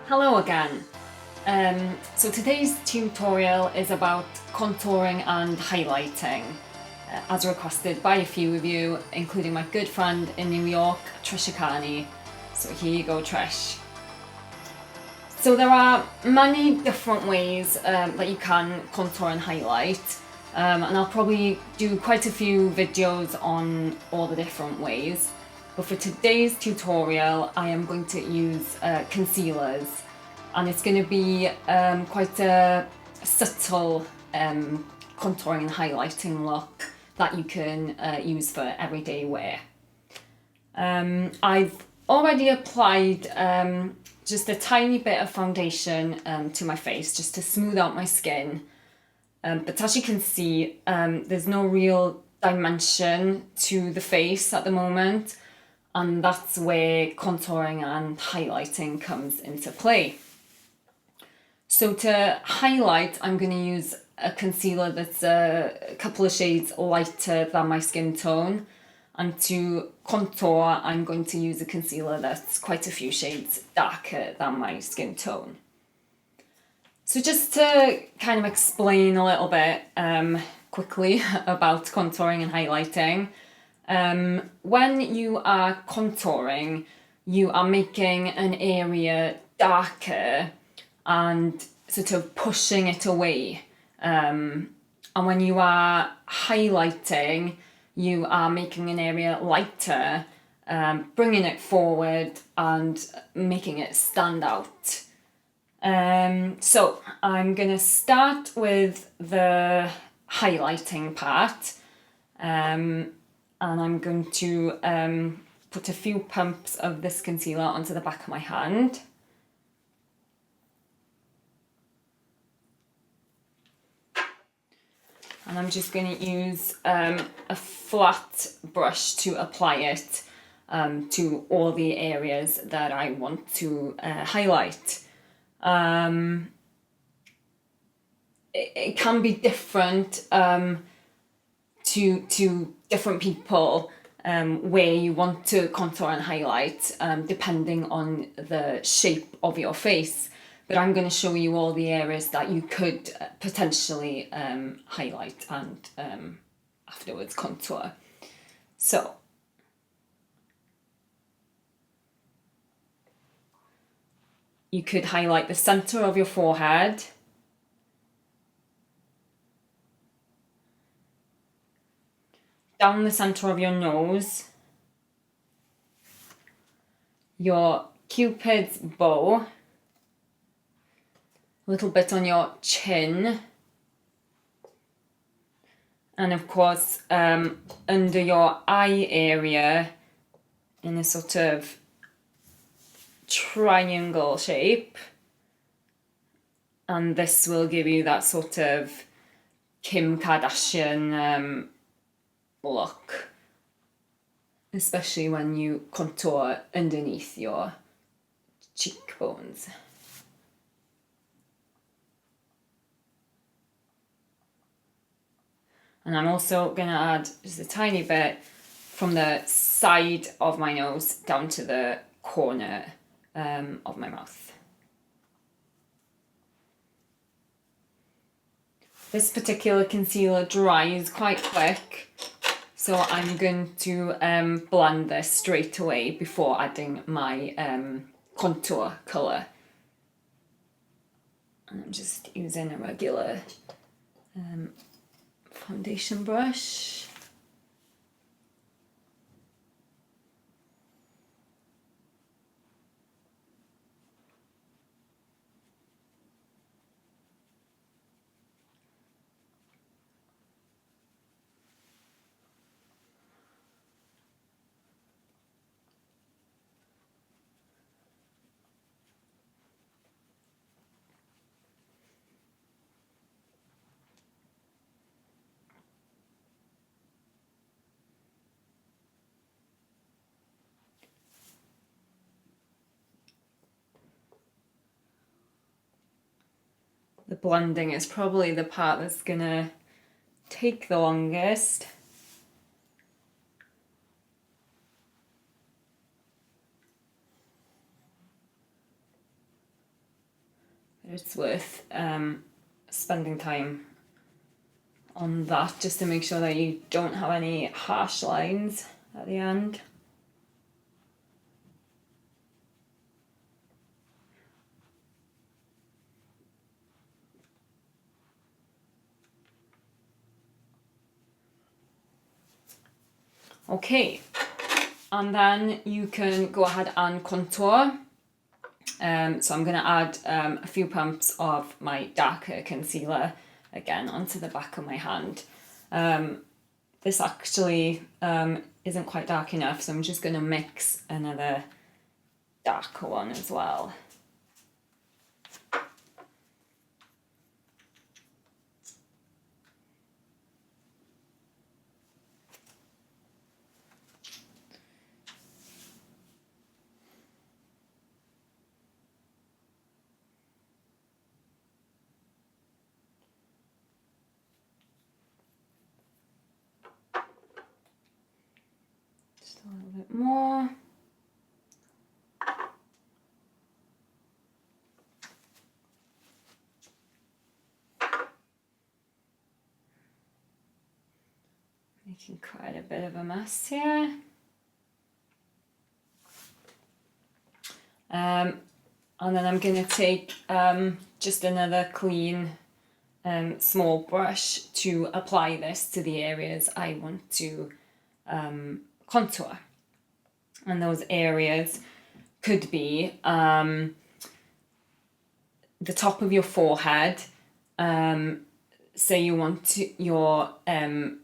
Hello again. So today's tutorial is about contouring and highlighting, as requested by a few of you, including my good friend in New York, Trisha Carney. So here you go, Trish. So there are many different ways that you can contour and highlight, and I'll probably do quite a few videos on all the different ways. But for today's tutorial, I am going to use concealers, and it's going to be quite a subtle contouring and highlighting look that you can use for everyday wear. I've already applied just a tiny bit of foundation to my face just to smooth out my skin, but as you can see, there's no real dimension to the face at the moment, and that's where contouring and highlighting comes into play. So to highlight, I'm going to use a concealer that's a couple of shades lighter than my skin tone, and to contour, I'm going to use a concealer that's quite a few shades darker than my skin tone. So just to kind of explain a little bit quickly about contouring and highlighting, when you are contouring, you are making an area darker and sort of pushing it away. And when you are highlighting, you are making an area lighter, bringing it forward and making it stand out. So I'm going to start with the highlighting part, and I'm going to put a few pumps of this concealer onto the back of my hand. And I'm just going to use a flat brush to apply it to all the areas that I want to highlight. It can be different to different people where you want to contour and highlight, depending on the shape of your face. But I'm going to show you all the areas that you could potentially highlight and afterwards contour. So you could highlight the center of your forehead, down the center of your nose, your Cupid's bow, a little bit on your chin, and of course under your eye area in a sort of triangle shape, and this will give you that sort of Kim Kardashian look, especially when you contour underneath your cheekbones. And I'm also going to add just a tiny bit from the side of my nose down to the corner of my mouth. This particular concealer dries quite quick, so I'm going to blend this straight away before adding my contour colour. And I'm just using a regular foundation brush. The blending is probably the part that's gonna take the longest. it's worth spending time on that just to make sure that you don't have any harsh lines at the end. Okay, and then you can go ahead and contour. So I'm going to add a few pumps of my darker concealer again onto the back of my hand. This actually isn't quite dark enough, so I'm just going to mix another darker one as well. Just a little bit more. Making quite a bit of a mess here. And then I'm going to take just another clean small brush to apply this to the areas I want to contour. And those areas could be the top of your forehead. Say you want to,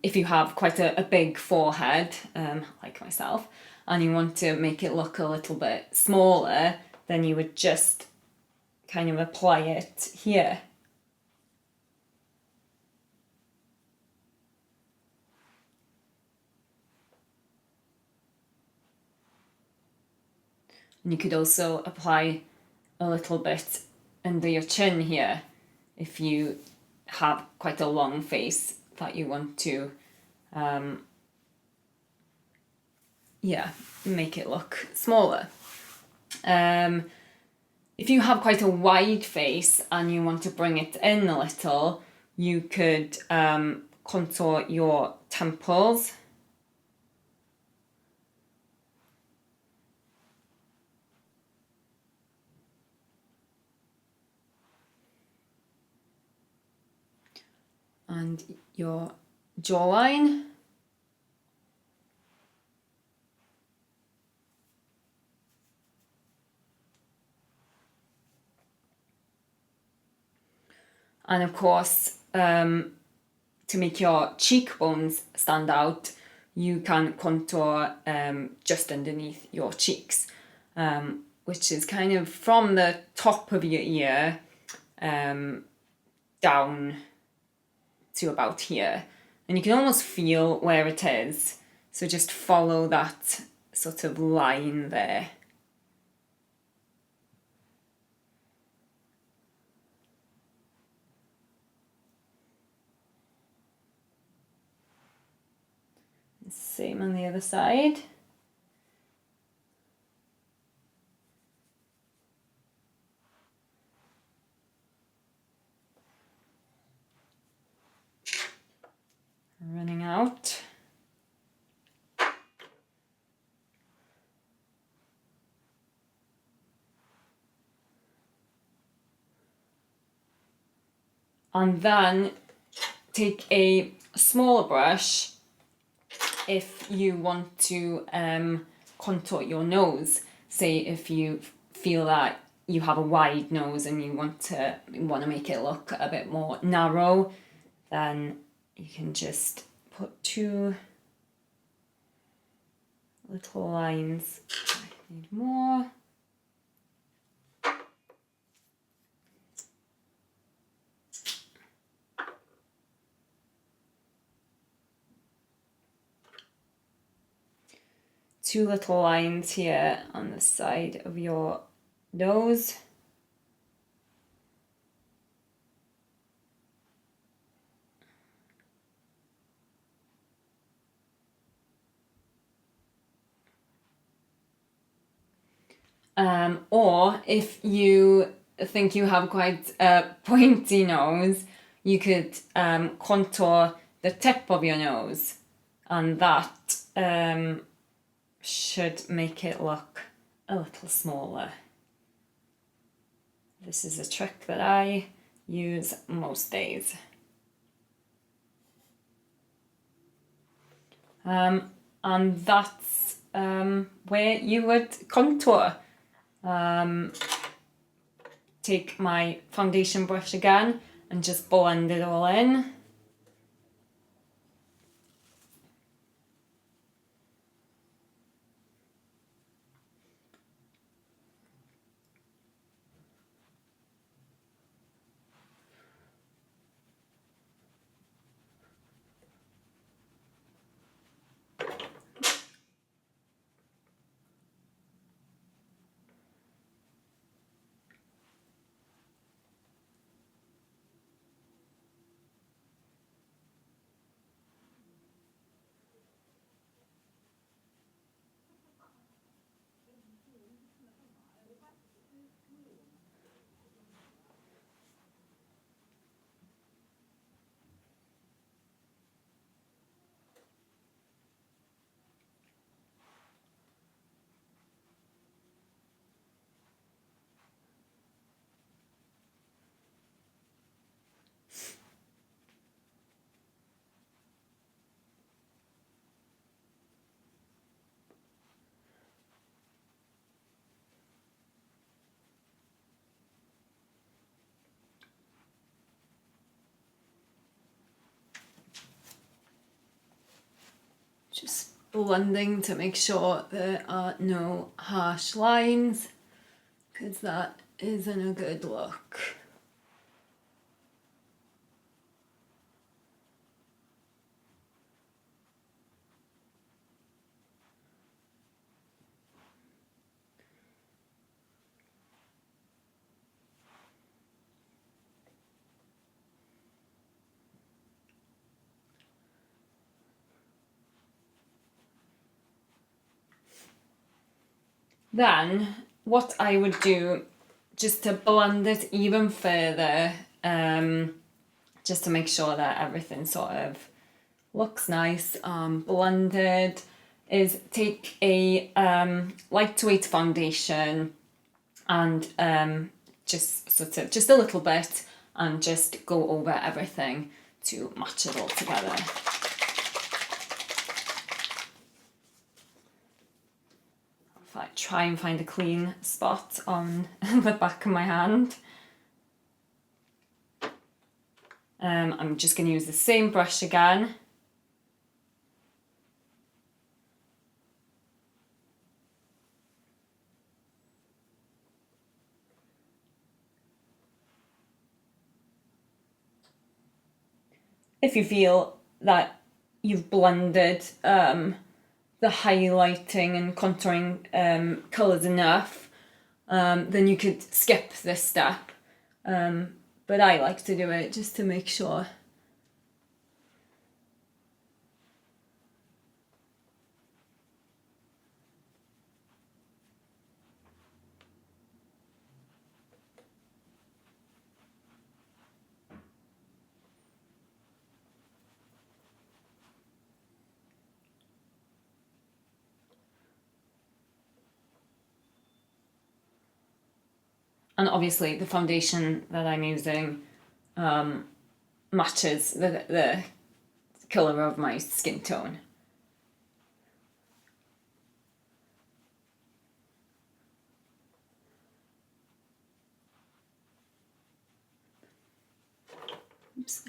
if you have quite a big forehead, like myself, and you want to make it look a little bit smaller, then you would just kind of apply it here. And you could also apply a little bit under your chin here if you have quite a long face that you want to make it look smaller. If you have quite a wide face and you want to bring it in a little, you could contour your temples. And your jawline. And of course, to make your cheekbones stand out, you can contour just underneath your cheeks, which is kind of from the top of your ear down to about here. And you can almost feel where it is. So just follow that sort of line there. Same on the other side. Running out. And then take a smaller brush if you want to contour your nose. Say if you feel that you have a wide nose and you want to make it look a bit more narrow, then you can just put two little lines. I need more. Two little lines here on the side of your nose. Or if you think you have quite a pointy nose, you could contour the tip of your nose, and that should make it look a little smaller. This is a trick that I use most days. And that's where you would contour. Take my foundation brush again and just blend it all in. Just blending to make sure there are no harsh lines, because that isn't a good look. Then what I would do, just to blend it even further, just to make sure that everything sort of looks nice, blended, is take a lightweight foundation and just a little bit, and just go over everything to match it all together. If I try and find a clean spot on the back of my hand. I'm just going to use the same brush again. If you feel that you've blended the highlighting and contouring colours enough, then you could skip this step. But I like to do it just to make sure. And obviously the foundation that I'm using matches the colour of my skin tone. Oops.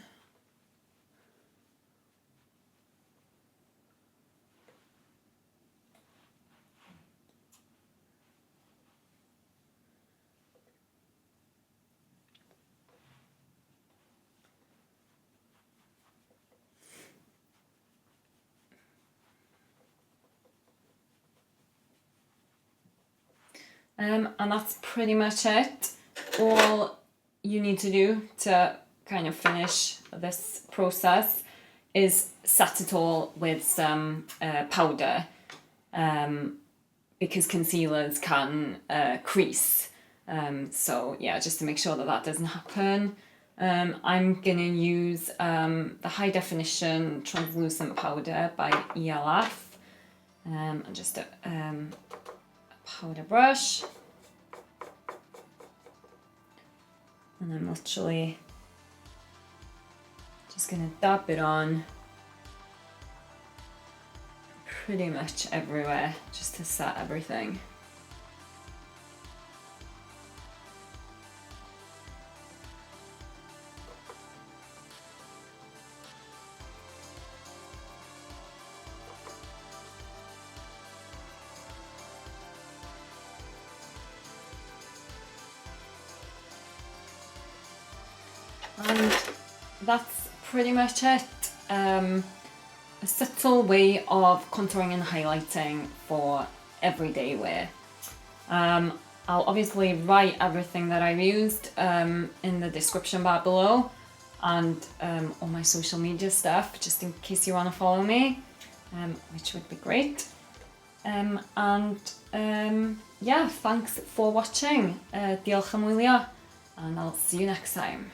And that's pretty much it. All you need to do to kind of finish this process is set it all with some powder, because concealers can crease So yeah, just to make sure that that doesn't happen, I'm gonna use the high definition translucent powder by ELF, and just a powder brush, and I'm literally just gonna dab it on pretty much everywhere just to set everything. And that's pretty much it. A subtle way of contouring and highlighting for everyday wear. I'll obviously write everything that I've used in the description bar below, and all my social media stuff, just in case you want to follow me, which would be great. Yeah, thanks for watching. Diolch am wylio, and I'll see you next time.